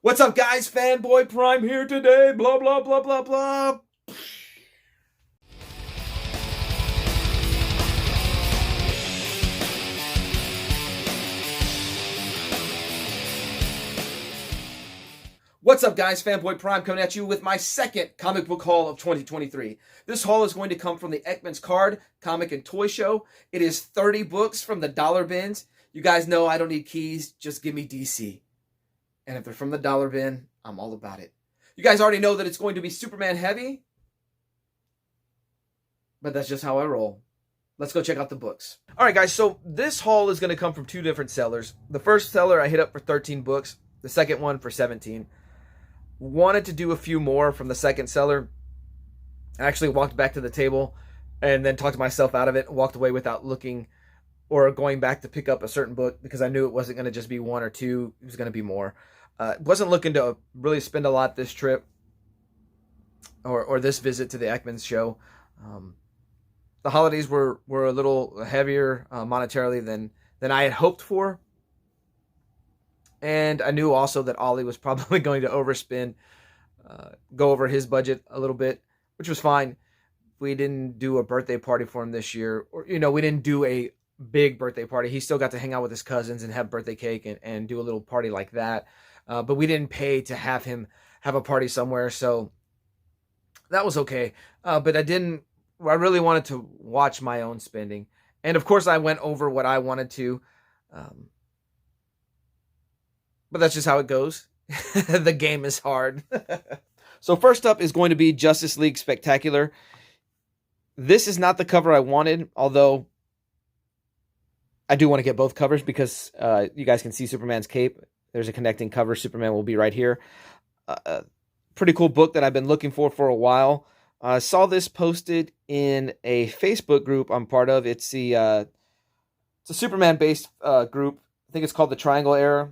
What's up, guys? Fanboy Prime here today. Blah, blah, blah, blah, blah. What's up, guys? Fanboy Prime coming at you with my second comic book haul of 2023. This haul is going to come from the Eckman's Card, Comic, and Toy Show. It is 30 books from the dollar bins. You guys know I don't need keys. Just give me DC. And if they're from the dollar bin, I'm all about it. You guys already know that it's going to be Superman heavy. But that's just how I roll. Let's go check out the books. All right, guys. So this haul is going to come from two different sellers. The first seller I hit up for 13 books. The second one for 17. Wanted to do a few more from the second seller. I actually walked back to the table and then talked myself out of it. Walked away without looking or going back to pick up a certain book because I knew it wasn't going to just be one or two. It was going to be more. Wasn't looking to really spend a lot this trip or this visit to the Eckman's show. The holidays were a little heavier monetarily than I had hoped for. And I knew also that Ollie was probably going to overspend, go over his budget a little bit, which was fine. We didn't do a birthday party for him this year. Or, we didn't do a big birthday party. He still got to hang out with his cousins and have birthday cake and do a little party like that. But we didn't pay to have him have a party somewhere. So that was okay. But I really wanted to watch my own spending. And of course I went over what I wanted to. But that's just how it goes. The game is hard. So first up is going to be Justice League Spectacular. This is not the cover I wanted, although I do want to get both covers because you guys can see Superman's cape. There's a connecting cover. Superman will be right here. Pretty cool book that I've been looking for a while. I saw this posted in a Facebook group I'm part of. It's a Superman-based group. I think it's called the Triangle Era.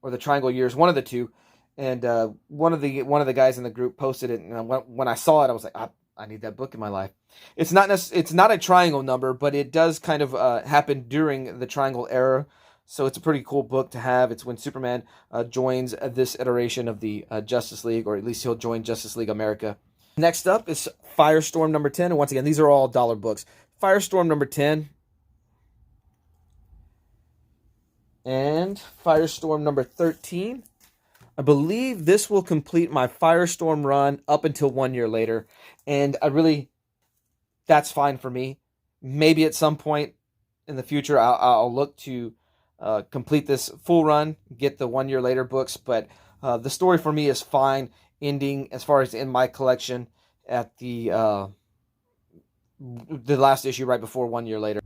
Or the Triangle Years, one of the two, and one of the guys in the group posted it, and when I saw it, I was like, I need that book in my life. It's not a triangle number, but it does kind of happen during the Triangle Era, so it's a pretty cool book to have. It's when Superman joins this iteration of the Justice League, or at least he'll join Justice League America. Next up is Firestorm number 10, and once again, these are all dollar books. Firestorm number 10. And Firestorm number 13. I believe this will complete my Firestorm run up until 1 year later. And that's fine for me. Maybe at some point in the future, I'll look to complete this full run, get the 1 year later books. But the story for me is fine, ending as far as in my collection at the last issue right before 1 year later.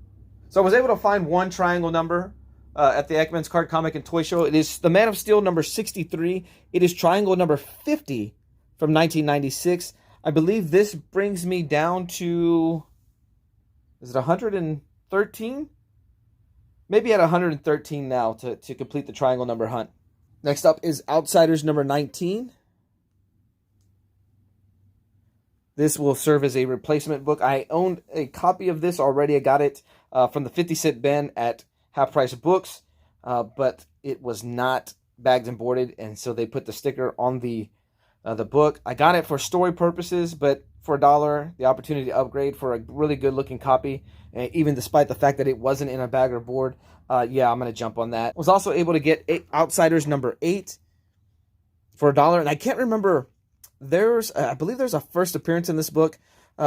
So I was able to find one triangle number at the Eckman's Card, Comic, and Toy Show. It is the Man of Steel number 63. It is triangle number 50 from 1996. I believe this brings me down to, is it 113? Maybe at 113 now to complete the triangle number hunt. Next up is Outsiders number 19. This will serve as a replacement book. I owned a copy of this already. I got it from the 50-cent bin at Half Price Books, but it was not bagged and boarded, and so they put the sticker on the book. I got it for story purposes, but for $1, the opportunity to upgrade for a really good looking copy, and even despite the fact that it wasn't in a bag or board, yeah, I'm going to jump on that. Was also able to get Outsiders number 8 for $1, and I can't remember, I believe there's a first appearance in this book,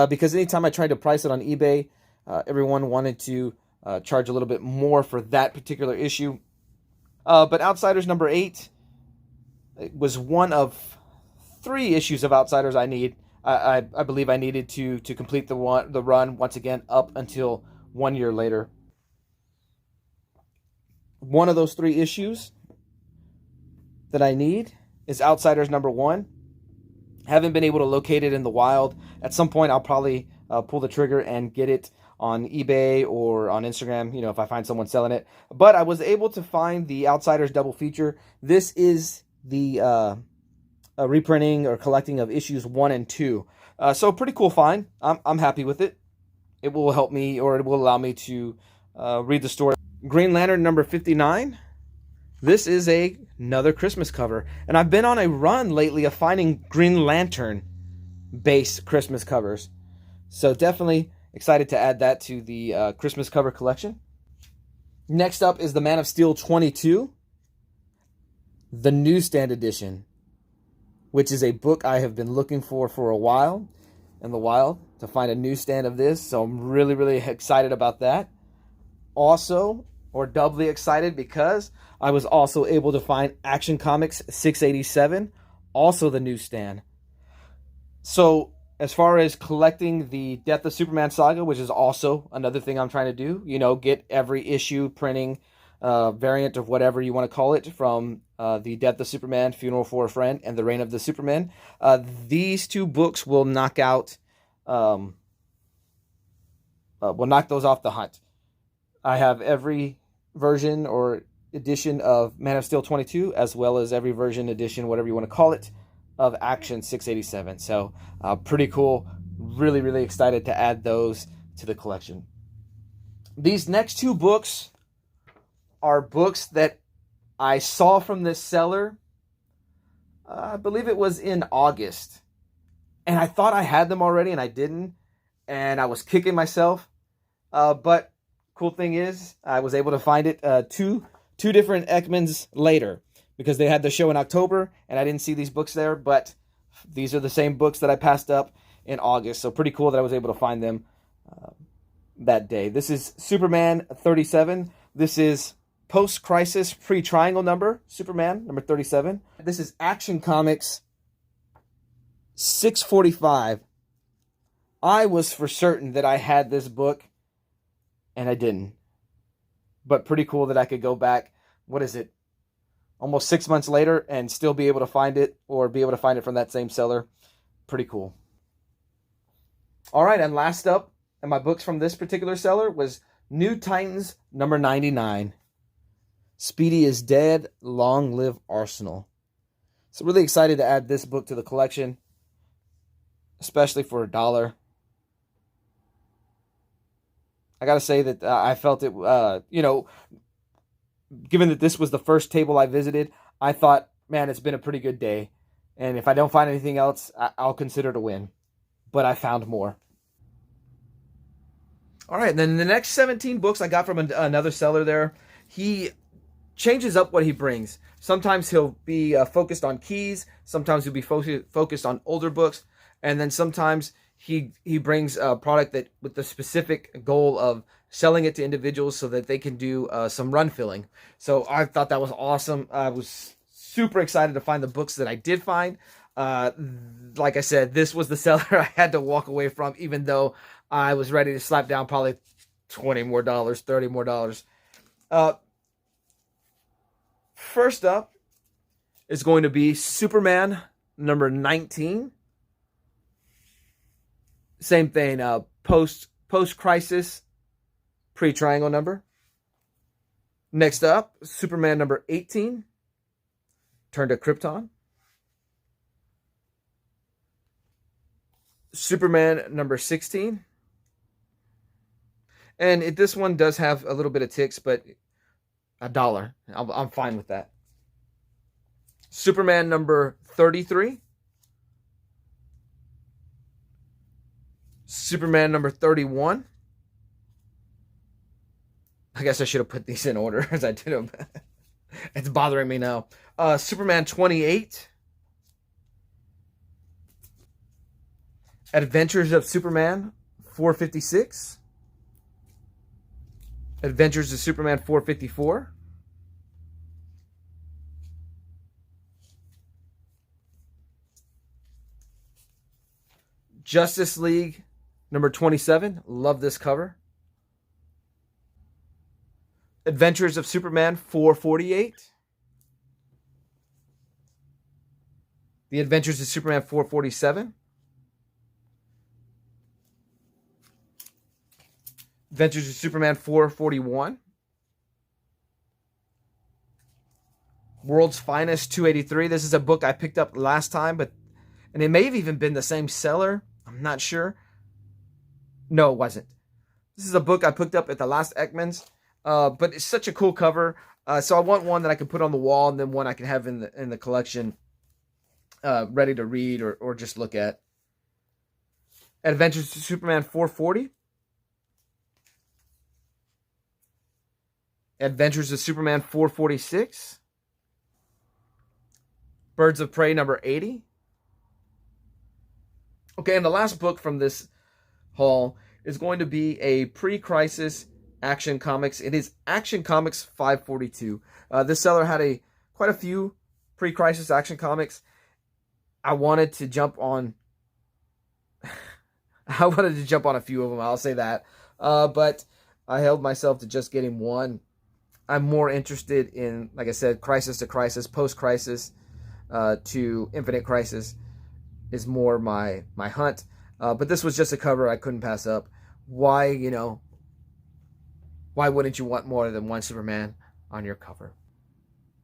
because anytime I tried to price it on eBay, everyone wanted to charge a little bit more for that particular issue. But Outsiders number 8 was one of 3 issues of Outsiders I believe I needed to complete the run once again up until 1 year later. One of those 3 issues that I need is Outsiders number 1. Haven't been able to locate it in the wild. At some point, I'll probably pull the trigger and get it on eBay or on Instagram, if I find someone selling it. But I was able to find the Outsiders double feature. This is the reprinting or collecting of issues 1 and 2. So pretty cool find. I'm happy with it. It will help me, or it will allow me to read the story. Green Lantern number 59. This is another Christmas cover. And I've been on a run lately of finding Green Lantern based Christmas covers. So definitely excited to add that to the Christmas cover collection. Next up is the Man of Steel 22, the newsstand edition, which is a book I have been looking for a while in the wild to find a newsstand of this. So I'm really, really excited about that. Also, or doubly excited, because I was also able to find Action Comics 687, also the newsstand. So as far as collecting the Death of Superman saga, which is also another thing I'm trying to do, you know, get every issue printing variant of whatever you want to call it from the Death of Superman, Funeral for a Friend, and the Reign of the Superman. These two books will knock out, will knock those off the hunt. I have every version or edition of Man of Steel 22, as well as every version, edition, whatever you want to call it, of Action 687. So pretty cool. Really, really excited to add those to the collection. These next two books are books that I saw from this seller. I believe it was in August. And I thought I had them already, and I didn't. And I was kicking myself. But cool thing is, I was able to find it two different Eckmans later, because they had the show in October, and I didn't see these books there, but these are the same books that I passed up in August, so pretty cool that I was able to find them that day. This is Superman 37. This is post-crisis pre-triangle number, Superman, number 37. This is Action Comics 645. I was for certain that I had this book, and I didn't. But pretty cool that I could go back, what is it, almost 6 months later, and still be able to find it, or be able to find it from that same seller. Pretty cool. All right, and last up in my books from this particular seller was New Titans number 99. Speedy is dead, long live Arsenal. So really excited to add this book to the collection, especially for $1. I gotta say that I felt it, you know, given that this was the first table I visited, I thought, man, it's been a pretty good day. And if I don't find anything else, I'll consider it a win. But I found more. All right, and then the next 17 books I got from another seller there. He changes up what he brings. Sometimes he'll be focused on keys. Sometimes he'll be focused on older books. And then sometimes he brings a product that with the specific goal of selling it to individuals so that they can do some run filling. So I thought that was awesome. I was super excited to find the books that I did find. Like I said, this was the seller I had to walk away from, even though I was ready to slap down probably $20 more, $30 more. First up is going to be Superman number 19. Same thing, post-crisis, pre-triangle number. Next up, Superman number 18, Turn to Krypton. Superman number 16. And this one does have a little bit of ticks, but $1. I'm fine with that. Superman number 33. Superman number 31. I guess I should have put these in order as I did them. It's bothering me now. Superman 28. Adventures of Superman 456. Adventures of Superman 454. Justice League number 27. Love this cover. Adventures of Superman 448. The Adventures of Superman 447. Adventures of Superman 441. World's Finest 283. This is a book I picked up last time, and it may have even been the same seller. I'm not sure. No, it wasn't. This is a book I picked up at the last Eckman's. But it's such a cool cover. So I want one that I can put on the wall, and then one I can have in the collection, ready to read or just look at. Adventures of Superman 440. Adventures of Superman 446. Birds of Prey number 80. Okay, and the last book from this haul is going to be a pre-crisis Action Comics. It is Action Comics 542. This seller had quite a few pre-crisis Action Comics. I wanted to jump on a few of them, I'll say that. But I held myself to just getting one. I'm more interested in, like I said, Crisis to Crisis, post-crisis to Infinite Crisis is more my hunt. But this was just a cover I couldn't pass up. Why wouldn't you want more than one Superman on your cover?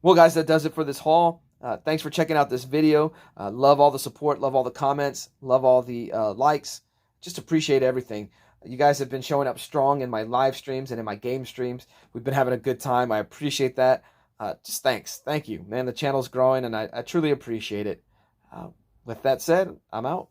Well, guys, that does it for this haul. Thanks for checking out this video. Love all the support, love all the comments, love all the likes. Just appreciate everything. You guys have been showing up strong in my live streams and in my game streams. We've been having a good time. I appreciate that. Just thanks. Thank you, man. The channel's growing, and I truly appreciate it. With that said, I'm out.